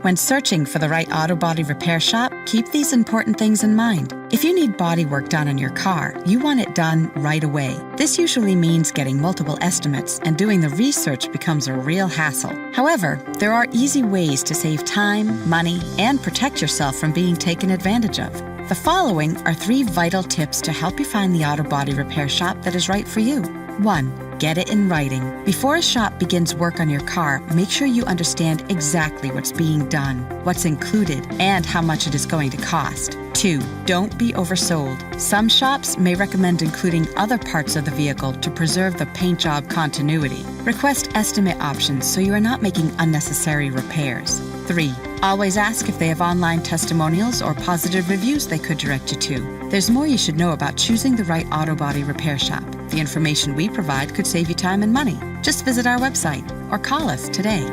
When searching for the right auto body repair shop, keep these important things in mind. If you need body work done on your car, you want it done right away. This usually means getting multiple estimates, and doing the research becomes a real hassle. However, there are easy ways to save time, money, and protect yourself from being taken advantage of. The following are 3 vital tips to help you find the auto body repair shop that is right for you. 1. Get it in writing. Before a shop begins work on your car, make sure you understand exactly what's being done, what's included, and how much it is going to cost. 2. Don't be oversold. Some shops may recommend including other parts of the vehicle to preserve the paint job continuity. Request estimate options so you are not making unnecessary repairs. 3. Always ask if they have online testimonials or positive reviews they could direct you to. There's more you should know about choosing the right auto body repair shop. The information we provide could save you time and money. Just visit our website or call us today.